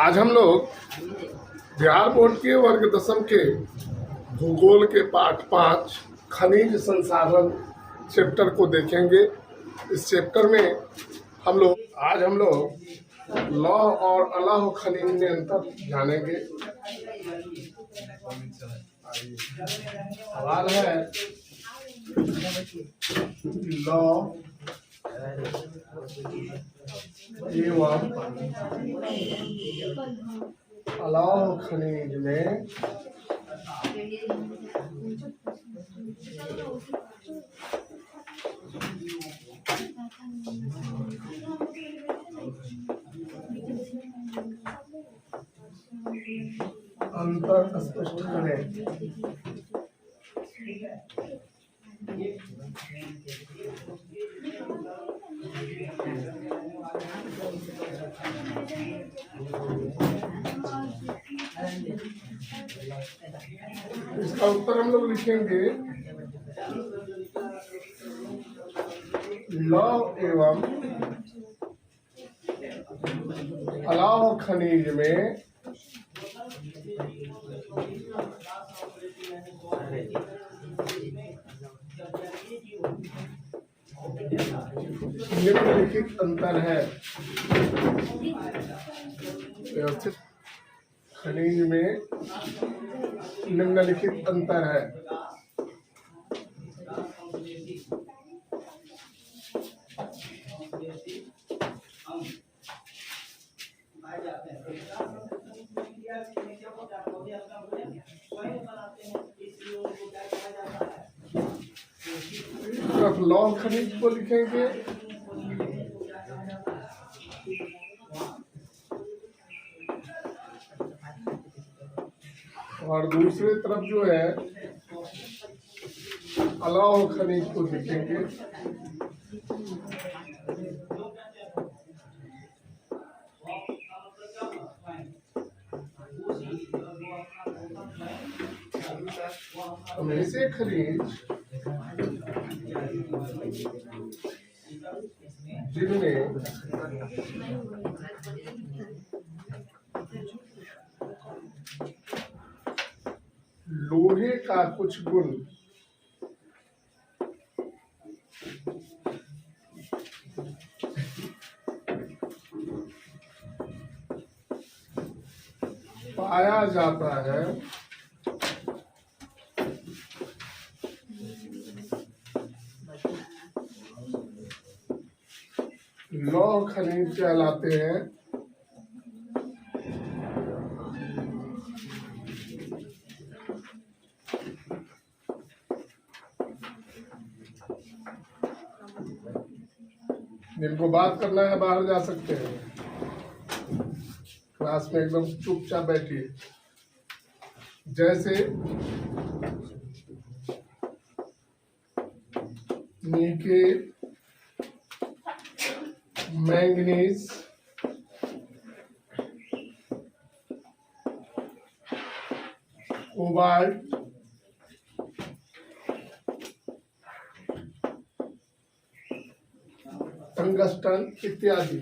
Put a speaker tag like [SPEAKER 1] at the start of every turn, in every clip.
[SPEAKER 1] आज हम लोग बिहार बोर्ड के वर्ग दसम के भूगोल के पाठ 5 खनिज संसाधन चैप्टर को देखेंगे। इस चैप्टर में आज हम लोग लौह और अलौह खनिज में अंतर जानेंगे। सवाल है लौह एवं अलौह खनिज में अंतर स्पष्ट करें। इसका उत्तर हम लोग लिखेंगे लौह एवं अलौह खनिज में निम्नलिखित अंतर है। व्यवस्थित खनिज में निम्नलिखित अंतर है। तरफ लौह खनिज को लिखेंगे और दूसरे तरफ जो है अलौह खनिज को लिखेंगे। ऐसे खनिज जिनमें लोहे का कुछ गुण पाया जाता है, लौह खनिज कहलाते हैं। जिनको बात करना है बाहर जा सकते हैं, क्लास में एकदम चुपचाप बैठिए। जैसे निकेल, मैंगनीज, कोबाल्ट, टंगस्टन इत्यादि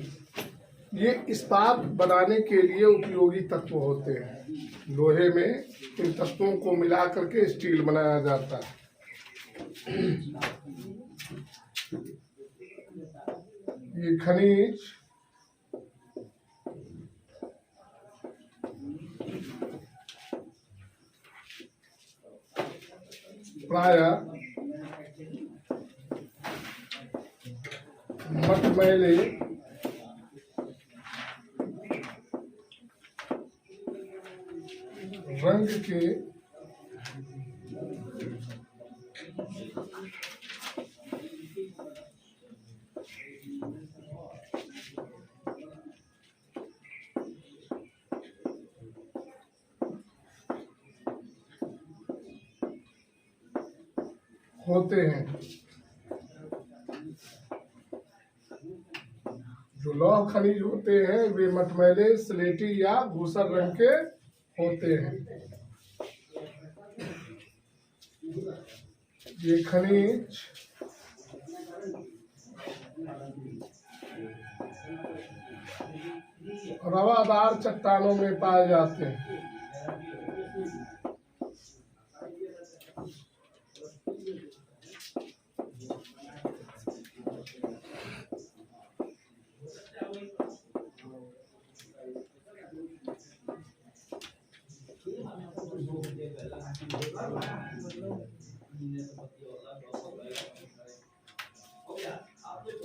[SPEAKER 1] ये इस्पात बनाने के लिए उपयोगी तत्व होते हैं। लोहे में इन तत्वों को मिला करके स्टील बनाया जाता है। ये खनिज प्रायः मटमैले रंग के होते हैं। जो लौह खनिज होते हैं वे मटमैले, स्लेटी या धूसर रंग के होते हैं। ये खनिज रवादार चट्टानों में पाए जाते हैं।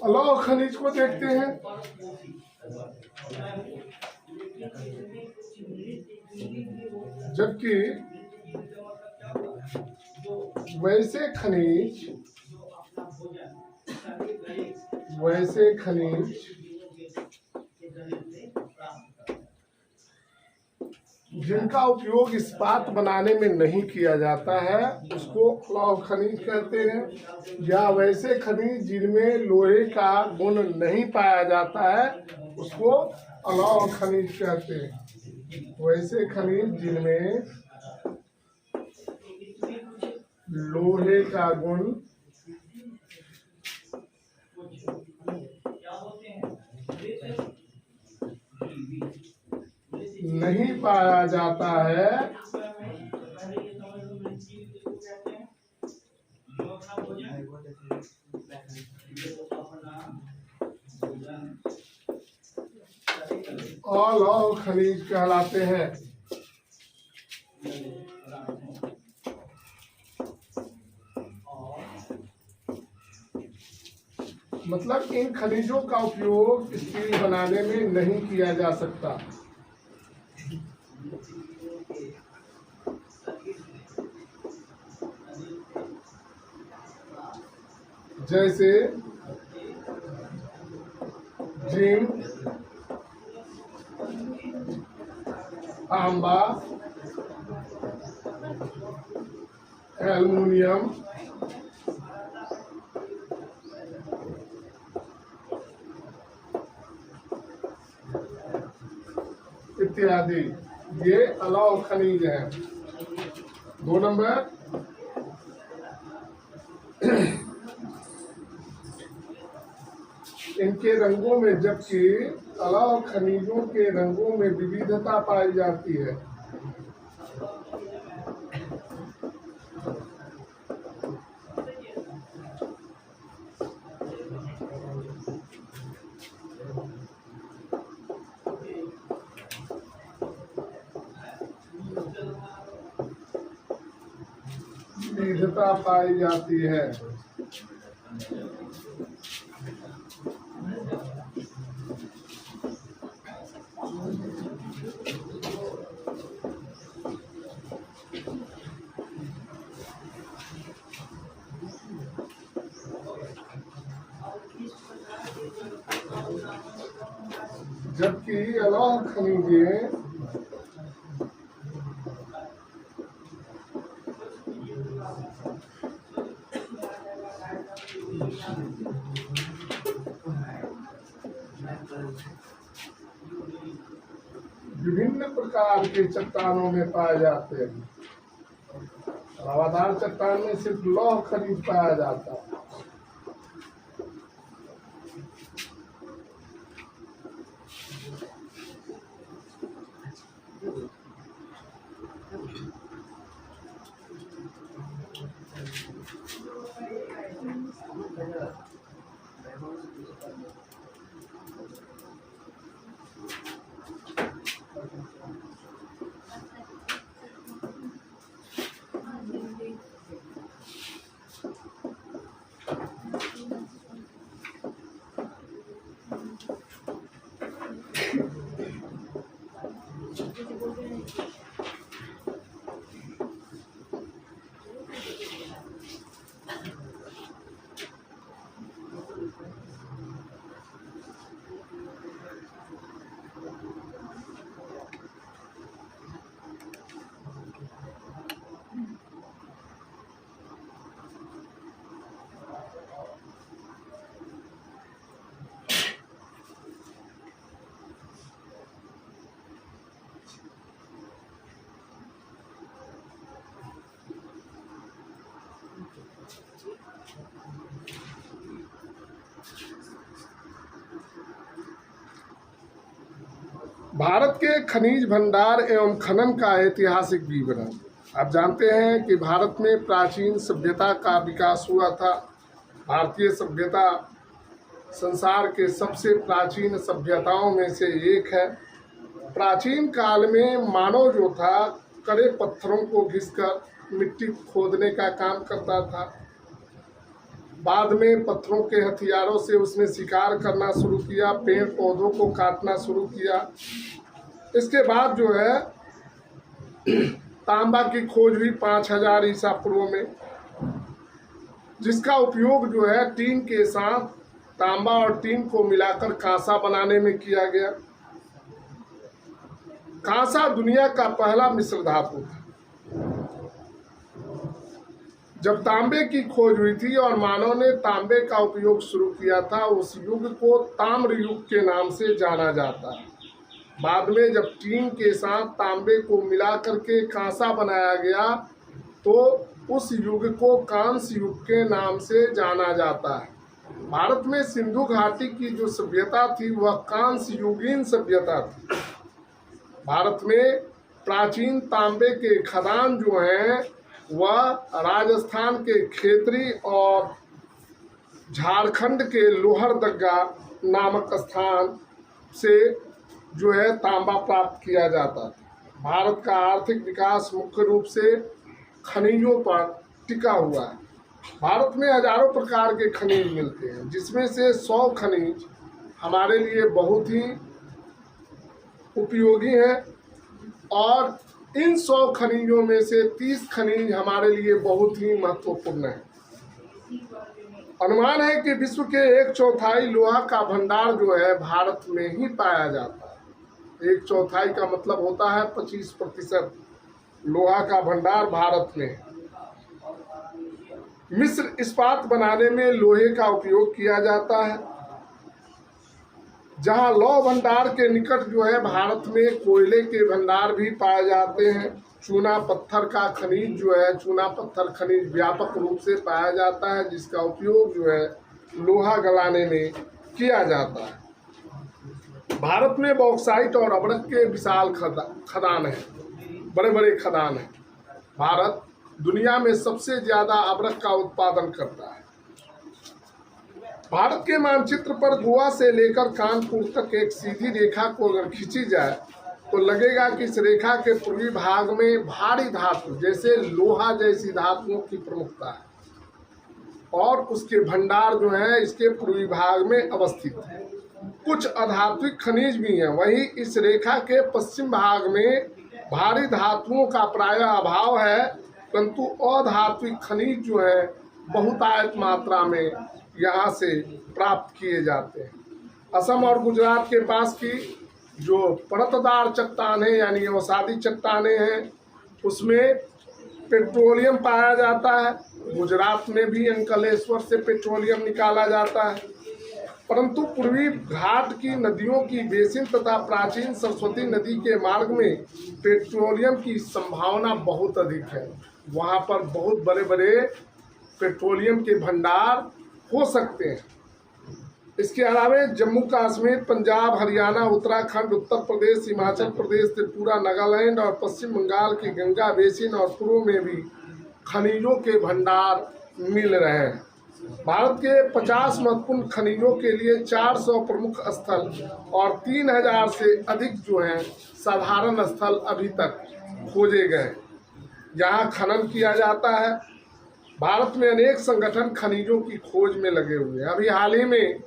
[SPEAKER 1] अलौह खनिज को देखते हैं। जबकि वैसे खनिज जिनका उपयोग इस्पात बनाने में नहीं किया जाता है उसको अलौह खनिज कहते हैं, या वैसे खनिज जिनमें लोहे का गुण नहीं पाया जाता है उसको अलौह खनिज कहते हैं। वैसे खनिज जिनमें लोहे का गुण नहीं पाया जाता है अलौह खनिज कहलाते हैं। मतलब इन खनिजों का उपयोग स्टील बनाने में नहीं किया जा सकता। जैसे जिंक, तांबा, एल्युमिनियम, इत्यादि ये अलौह खनिज हैं। 2 नंबर, इनके रंगों में, जबकि अलौह खनिजों के रंगों में विविधता पाई जाती है। विविधता पाई जाती है। जबकि अलौह खनिजें विभिन्न प्रकार के चट्टानों में पाए जाते हैं। रवादार चट्टान में सिर्फ लौह खनिज पाया जाता है। भारत के खनिज भंडार एवं खनन का ऐतिहासिक विवरण। आप जानते हैं कि भारत में प्राचीन सभ्यता का विकास हुआ था। भारतीय सभ्यता संसार के सबसे प्राचीन सभ्यताओं में से एक है। प्राचीन काल में मानव जो था कड़े पत्थरों को घिसकर मिट्टी खोदने का काम करता था। बाद में पत्थरों के हथियारों से उसने शिकार करना शुरू किया, पेड़ पौधों को काटना शुरू किया। इसके बाद जो है तांबा की खोज हुई 5000 ईसा पूर्व में, जिसका उपयोग जो है टीन के साथ तांबा और टीन को मिलाकर कांसा बनाने में किया गया। कांसा दुनिया का पहला मिश्र धातु था। जब तांबे की खोज हुई थी और मानव ने तांबे का उपयोग शुरू किया था, उस युग को ताम्र युग के नाम से जाना जाता है। बाद में जब टीन के साथ तांबे को मिला करके कांसा बनाया गया तो उस युग को कांस्य युग के नाम से जाना जाता है। भारत में सिंधु घाटी की जो सभ्यता थी वह कांस्य युगीन सभ्यता थी। भारत में प्राचीन तांबे के खदान जो हैं वह राजस्थान के खेतरी और झारखंड के लोहरदगा नामक स्थान से जो है तांबा प्राप्त किया जाता था। भारत का आर्थिक विकास मुख्य रूप से खनिजों पर टिका हुआ है। भारत में हजारों प्रकार के खनिज मिलते हैं, जिसमें से 100 खनिज हमारे लिए बहुत ही उपयोगी हैं और इन 100 खनिजों में से 30 खनिज हमारे लिए बहुत ही महत्वपूर्ण हैं। अनुमान है कि विश्व के 1/4 लोहा का भंडार जो है भारत में ही पाया जाता है। 1/4 का मतलब होता है 25% लोहा का भंडार भारत में। मिस्र इस्पात बनाने में लोहे का उपयोग किया जाता है। जहां लौह भंडार के निकट जो है भारत में कोयले के भंडार भी पाए जाते हैं। चूना पत्थर का खनिज जो है, चूना पत्थर खनिज व्यापक रूप से पाया जाता है, जिसका उपयोग जो है लोहा गलाने में किया जाता है। भारत में बॉक्साइट और अब्रक के विशाल खदान हैं, बड़े बड़े खदान हैं। भारत दुनिया में सबसे ज्यादा अब्रक का उत्पादन करता है। भारत के मानचित्र पर गोवा से लेकर कानपुर तक एक सीधी रेखा को अगर खींची जाए तो लगेगा कि इस रेखा के पूर्वी भाग में भारी धातु जैसे लोहा जैसी धातुओं की प्रमुखता है और उसके भंडार जो है इसके पूर्वी भाग में अवस्थित है। कुछ अधात्विक खनिज भी हैं। वहीं इस रेखा के पश्चिम भाग में भारी धातुओं का प्रायः अभाव है, परंतु अधात्विक खनिज जो है बहुतायत मात्रा में यहाँ से प्राप्त किए जाते हैं। असम और गुजरात के पास की जो परतदार चट्टानें यानी अवसादी चट्टानें हैं उसमें पेट्रोलियम पाया जाता है। गुजरात में भी अंकलेश्वर से पेट्रोलियम निकाला जाता है, परंतु पूर्वी घाट की नदियों की बेसिन तथा प्राचीन सरस्वती नदी के मार्ग में पेट्रोलियम की संभावना बहुत अधिक है। वहाँ पर बहुत बड़े बड़े पेट्रोलियम के भंडार हो सकते हैं। इसके अलावा जम्मू कश्मीर, पंजाब, हरियाणा, उत्तराखंड, उत्तर प्रदेश, हिमाचल प्रदेश, त्रिपुरा, नागालैंड और पश्चिम बंगाल की गंगा बेसिन और पूर्व में भी खनिजों के भंडार मिल रहे हैं। भारत के 50 महत्वपूर्ण खनिजों के लिए 400 प्रमुख स्थल और 3000 से अधिक जो हैं साधारण स्थल अभी तक खोजे गए, जहां खनन किया जाता है। भारत में अनेक संगठन खनिजों की खोज में लगे हुए हैं। अभी हाल ही में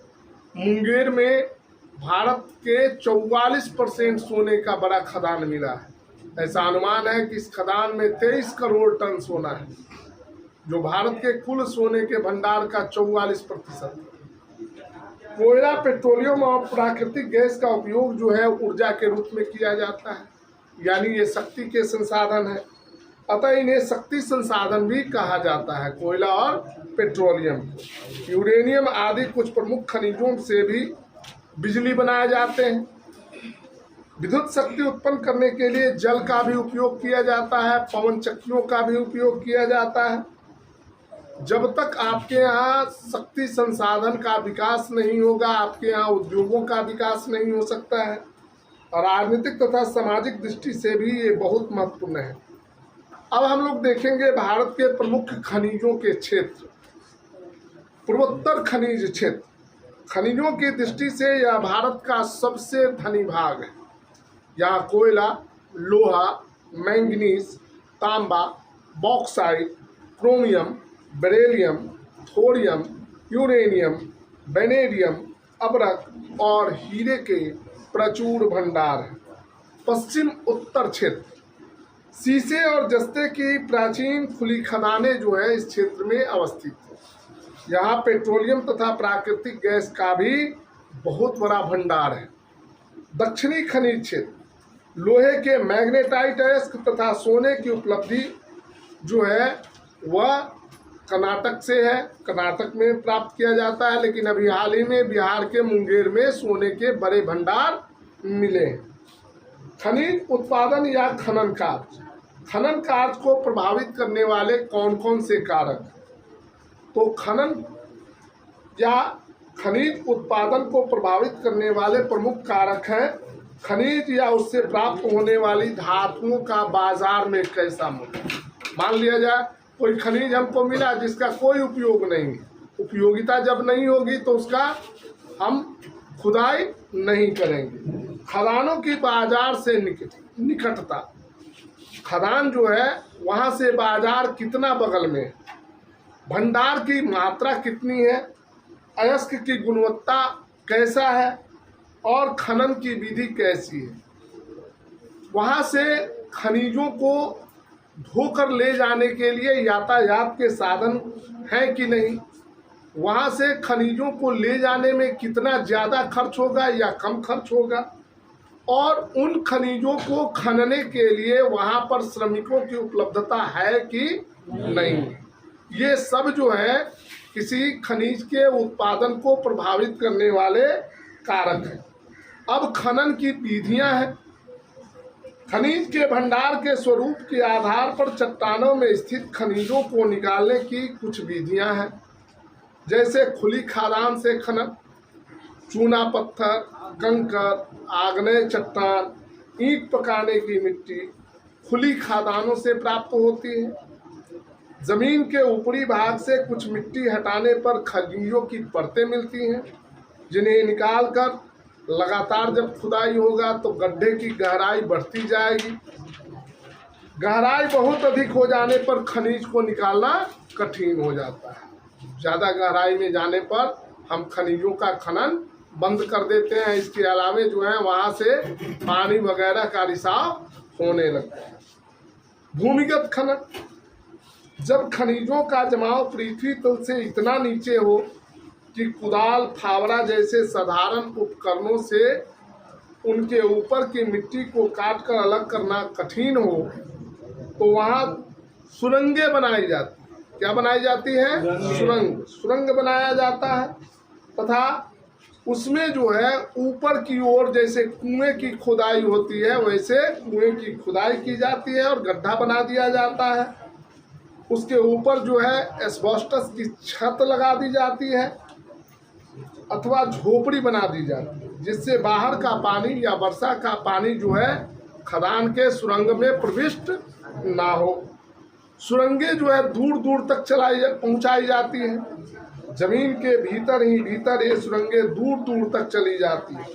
[SPEAKER 1] मुंगेर में भारत के 44% सोने का बड़ा खदान मिला है। ऐसा अनुमान है कि इस खदान में 23 करोड़ टन सोना है, जो भारत के कुल सोने के भंडार का 44%। कोयला, पेट्रोलियम और प्राकृतिक गैस का उपयोग जो है ऊर्जा के रूप में किया जाता है, यानी ये शक्ति के संसाधन है। अतः इन्हें शक्ति संसाधन भी कहा जाता है, कोयला और पेट्रोलियम। यूरेनियम आदि कुछ प्रमुख खनिजों से भी बिजली बनाए जाते हैं। विद्युत शक्ति उत्पन्न करने के लिए जल का भी उपयोग किया जाता है, पवन चक्कियों का भी उपयोग किया जाता है। जब तक आपके यहाँ शक्ति संसाधन का विकास नहीं होगा, आपके यहाँ उद्योगों का विकास नहीं हो सकता है। राजनीतिक तथा सामाजिक दृष्टि से भी ये बहुत महत्वपूर्ण है। अब हम लोग देखेंगे भारत के प्रमुख खनिजों के क्षेत्र। पूर्वोत्तर खनिज क्षेत्र, खनिजों की दृष्टि से यह भारत का सबसे धनी भाग है। यहाँ कोयला, लोहा, मैंगनीज, तांबा, bauxite, chromium, beryllium, thorium, uranium, vanadium, अभ्रक और हीरे के प्रचुर भंडार हैं। पश्चिम उत्तर क्षेत्र, शीशे और जस्ते की प्राचीन खुली खदानें जो है इस क्षेत्र में अवस्थित है। यहाँ पेट्रोलियम तथा प्राकृतिक गैस का भी बहुत बड़ा भंडार है। दक्षिणी खनिज क्षेत्र, लोहे के मैग्नेटाइट अयस्क तथा सोने की उपलब्धि जो है वह कर्नाटक से है, कर्नाटक में प्राप्त किया जाता है। लेकिन अभी हाल ही में बिहार के मुंगेर में सोने के बड़े भंडार मिले हैं। खनिज उत्पादन या खनन कार्य, खनन कार्य को प्रभावित करने वाले कौन कौन से कारक? तो खनन या खनिज उत्पादन को प्रभावित करने वाले प्रमुख कारक हैं खनिज या उससे प्राप्त होने वाली धातुओं का बाजार में कैसा मूल्य। मान लिया जाए कोई खनिज हमको मिला जिसका कोई उपयोग नहीं है, उपयोगिता जब नहीं होगी तो उसका हम खुदाई नहीं करेंगे। खदानों की बाजार से निकटता, खदान जो है वहाँ से बाजार कितना बगल में, भंडार की मात्रा कितनी है, अयस्क की गुणवत्ता कैसा है और खनन की विधि कैसी है। वहाँ से खनिजों को ढोकर ले जाने के लिए यातायात के साधन हैं कि नहीं, वहाँ से खनिजों को ले जाने में कितना ज़्यादा खर्च होगा या कम खर्च होगा, और उन खनिजों को खनने के लिए वहाँ पर श्रमिकों की उपलब्धता है कि नहीं। ये सब जो है किसी खनिज के उत्पादन को प्रभावित करने वाले कारक हैं। अब खनन की विधियां हैं। खनिज के भंडार के स्वरूप के आधार पर चट्टानों में स्थित खनिजों को निकालने की कुछ विधियां हैं, जैसे खुली खादान से खनन, चूना पत्थर, कंकर, आग्नेय चट्टान, ईंट पकाने की मिट्टी खुली खादानों से प्राप्त होती है। जमीन के ऊपरी भाग से कुछ मिट्टी हटाने पर खनिजों की परतें मिलती हैं, जिन्हें निकालकर लगातार जब खुदाई होगा तो गड्ढे की गहराई बढ़ती जाएगी। गहराई बहुत अधिक हो जाने पर खनिज को निकालना कठिन हो जाता है। ज़्यादा गहराई में जाने पर हम खनिजों का खनन बंद कर देते हैं। इसके अलावे जो है वहाँ से पानी वगैरह का रिसाव होने लगता है। भूमिगत खनन, जब खनिजों का जमाव पृथ्वी तल से इतना नीचे हो कि कुदाल, फावड़ा जैसे साधारण उपकरणों से उनके ऊपर की मिट्टी को काटकर अलग करना कठिन हो, तो वहाँ सुरंगें बनाई जाती। क्या बनाई जाती है? सुरंग बनाया जाता है तथा उसमें जो है ऊपर की ओर जैसे कुएं की खुदाई होती है वैसे कुएं की खुदाई की जाती है और गड्ढा बना दिया जाता है। उसके ऊपर जो है एस्बेस्टस की छत लगा दी जाती है अथवा झोपड़ी बना दी जाती है, जिससे बाहर का पानी या वर्षा का पानी जो है खदान के सुरंग में प्रविष्ट ना हो। सुरंगें जो है दूर दूर तक पहुंचाई जाती हैं। जमीन के भीतर ही भीतर ये सुरंगें दूर दूर तक चली जाती हैं।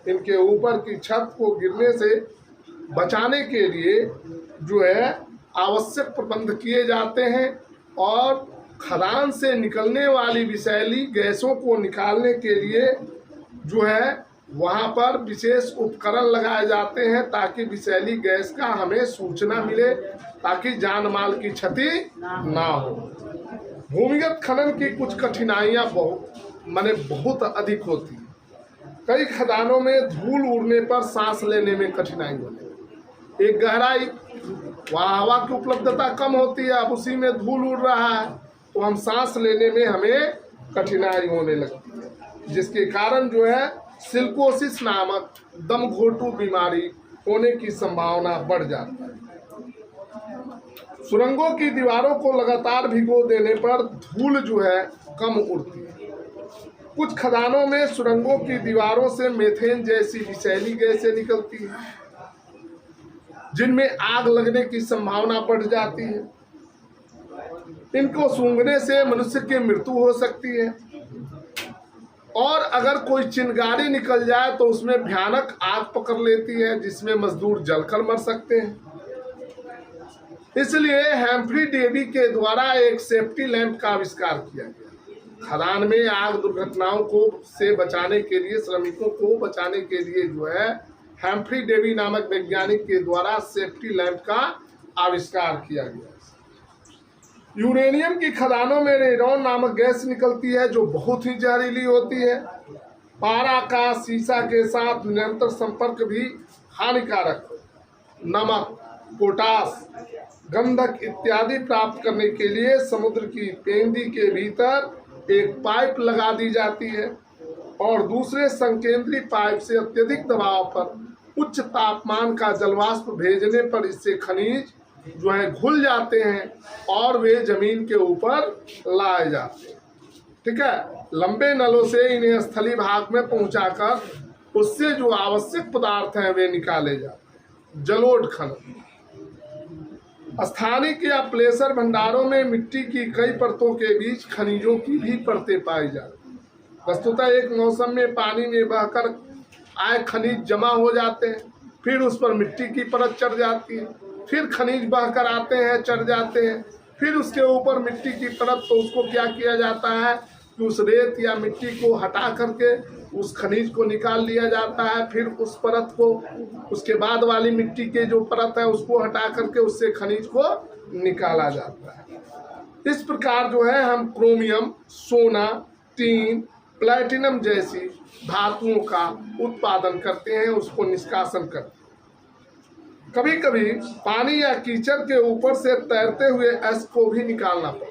[SPEAKER 1] इनके ऊपर की छत को गिरने से बचाने के लिए जो है आवश्यक प्रबंध किए जाते हैं और खदान से निकलने वाली विषैली गैसों को निकालने के लिए जो है वहाँ पर विशेष उपकरण लगाए जाते हैं ताकि विषैली गैस का हमें सूचना मिले, ताकि जान माल की क्षति ना हो। भूमिगत खनन की कुछ कठिनाइयाँ बहुत अधिक होती हैं। कई खदानों में धूल उड़ने पर सांस लेने में कठिनाई होती है। एक गहराई, वहाँ हवा की उपलब्धता कम होती है, अब उसी में धूल उड़ रहा है तो हम सांस लेने में हमें कठिनाई होने लगती है, जिसके कारण जो है सिलिकोसिस नामक दम घोटू बीमारी होने की संभावना बढ़ जाती है। सुरंगों की दीवारों को लगातार भिगो देने पर धूल जो है कम उड़ती है। कुछ खदानों में सुरंगों की दीवारों से मीथेन जैसी विषैली गैसें निकलती हैं, जिनमें आग लगने की संभावना बढ़ जाती है। इनको सूंघने से मनुष्य की मृत्यु हो सकती है, और अगर कोई चिंगारी निकल जाए तो उसमें भयानक आग पकड़ लेती है, जिसमें मजदूर जलकर मर सकते हैं। इसलिए हम्फ्री डेवी के द्वारा एक सेफ्टी लैंप का आविष्कार किया गया। खदान में आग दुर्घटनाओं को से बचाने के लिए, श्रमिकों को बचाने के लिए जो है हम्फ्री डेवी नामक वैज्ञानिक के द्वारा सेफ्टी लैंप का आविष्कार किया गया। यूरेनियम की खदानों में रेडॉन नामक गैस निकलती है, जो बहुत ही जहरीली होती है। पारा का सीसा के साथ निरंतर संपर्क भी हानिकारक। नमक, पोटास, गंधक इत्यादि प्राप्त करने के लिए समुद्र की पेंदी के भीतर एक पाइप लगा दी जाती है, और दूसरे संकेंद्री पाइप से अत्यधिक दबाव पर उच्च तापमान का जलवाष्प भेजने पर इससे खनिज जो है घुल जाते हैं और वे जमीन के ऊपर लाए जाते हैं। ठीक है, लंबे नलों से इन्हें स्थलीय भाग में पहुंचाकर उससे जो आवश्यक पदार्थ हैं वे निकाले जाते हैं। जलोढ़ खनन। स्थानिक या प्लेसर भंडारों में मिट्टी की कई परतों के बीच खनिजों की भी परतें पाई जाती हैं। वस्तुतः एक मौसम में पानी में बहकर आए खनिज जमा हो जाते हैं, फिर उस पर मिट्टी की परत चढ़ जाती है, फिर खनिज बहकर आते हैं, चढ़ जाते हैं, फिर उसके ऊपर मिट्टी की परत। तो उसको क्या किया जाता है कि उस रेत या मिट्टी को हटा करके उस खनिज को निकाल लिया जाता है, फिर उस परत को, उसके बाद वाली मिट्टी के जो परत है उसको हटा करके उससे खनिज को निकाला जाता है। इस प्रकार जो है हम क्रोमियम, सोना, टीन, प्लैटिनम जैसी धातुओं का उत्पादन करते हैं, उसको निष्कासन करते हैं। कभी कभी पानी या कीचड़ के ऊपर से तैरते हुए एस को भी निकालना पड़ता है।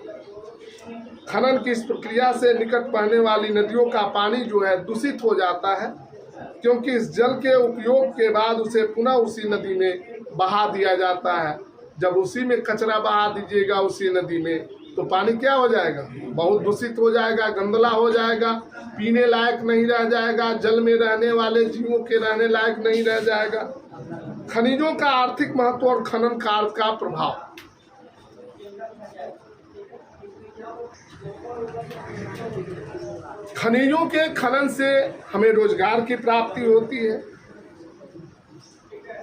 [SPEAKER 1] खनन की इस प्रक्रिया से निकट बहने वाली नदियों का पानी जो है दूषित हो जाता है, क्योंकि इस जल के उपयोग के बाद उसे पुनः उसी नदी में बहा दिया जाता है। जब उसी में कचरा बहा दीजिएगा उसी नदी में, तो पानी क्या हो जाएगा? बहुत दूषित हो जाएगा, गंदला हो जाएगा, पीने लायक नहीं रह जाएगा, जल में रहने वाले जीवों के रहने लायक नहीं रह जाएगा। खनिजों का आर्थिक महत्व और खनन कार्य का प्रभाव। खनिजों के खनन से हमें रोजगार की प्राप्ति होती है।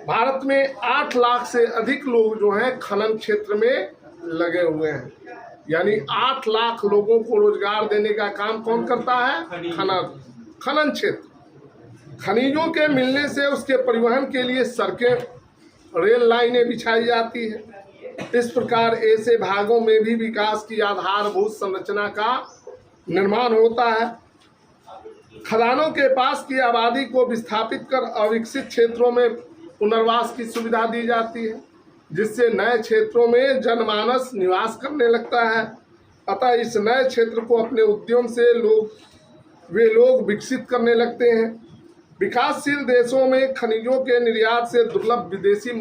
[SPEAKER 1] भारत में 8 लाख से अधिक लोग जो हैं खनन क्षेत्र में लगे हुए हैं, यानी 8 लाख लोगों को रोजगार देने का काम कौन करता है? खनन क्षेत्र। खनिजों के मिलने से उसके परिवहन के लिए सड़कें, रेल लाइनें बिछाई जाती है। इस प्रकार ऐसे भागों में भी विकास की आधारभूत संरचना का निर्माण होता है। खदानों के पास की आबादी को विस्थापित कर अविकसित क्षेत्रों में पुनर्वास की सुविधा दी जाती है, जिससे नए क्षेत्रों में जनमानस निवास करने लगता है। अतः इस नए क्षेत्र को अपने उद्यम से वे लोग विकसित करने लगते हैं। विकासशील देशों में खनिजों के निर्यात से दुर्लभ विदेशी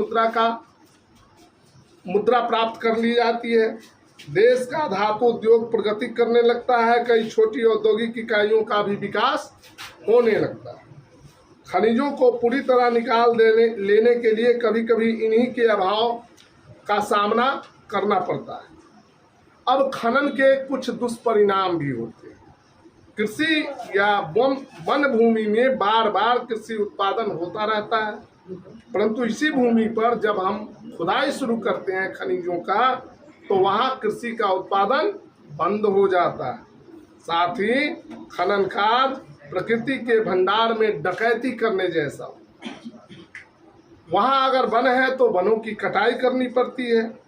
[SPEAKER 1] मुद्रा प्राप्त कर ली जाती है। देश का धातु उद्योग प्रगति करने लगता है। कई छोटी औद्योगिक इकाइयों का भी विकास होने लगता है। खनिजों को पूरी तरह लेने के लिए कभी कभी इन्हीं के अभाव का सामना करना पड़ता है। अब खनन के कुछ दुष्परिणाम भी होते हैं। कृषि या वन भूमि में बार बार कृषि उत्पादन होता रहता है, परंतु इसी भूमि पर जब हम खुदाई शुरू करते हैं खनिजों का, तो वहाँ कृषि का उत्पादन बंद हो जाता है। साथ ही खनन कार्य प्रकृति के भंडार में डकैती करने जैसा। वहाँ अगर वन है तो वनों की कटाई करनी पड़ती है,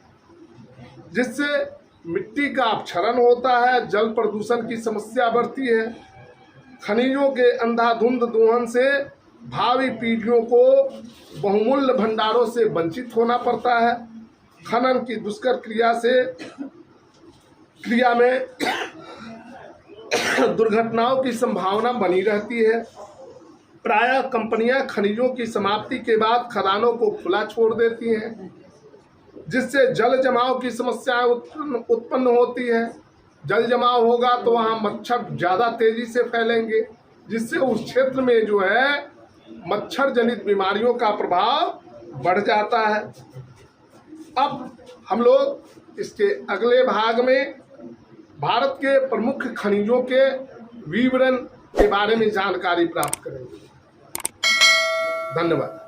[SPEAKER 1] जिससे मिट्टी का अपक्षरण होता है, जल प्रदूषण की समस्या बढ़ती है। खनिजों के अंधाधुंध दोहन से भावी पीढ़ियों को बहुमूल्य भंडारों से वंचित होना पड़ता है। खनन की दुष्कर क्रिया में दुर्घटनाओं की संभावना बनी रहती है। प्रायः कंपनियां खनिजों की समाप्ति के बाद खदानों को खुला छोड़ देती हैं, जिससे जल जमाव की समस्याएं उत्पन्न होती है। जल जमाव होगा तो वहाँ मच्छर ज़्यादा तेजी से फैलेंगे, जिससे उस क्षेत्र में जो है मच्छर जनित बीमारियों का प्रभाव बढ़ जाता है। अब हम लोग इसके अगले भाग में भारत के प्रमुख खनिजों के विवरण के बारे में जानकारी प्राप्त करेंगे। धन्यवाद।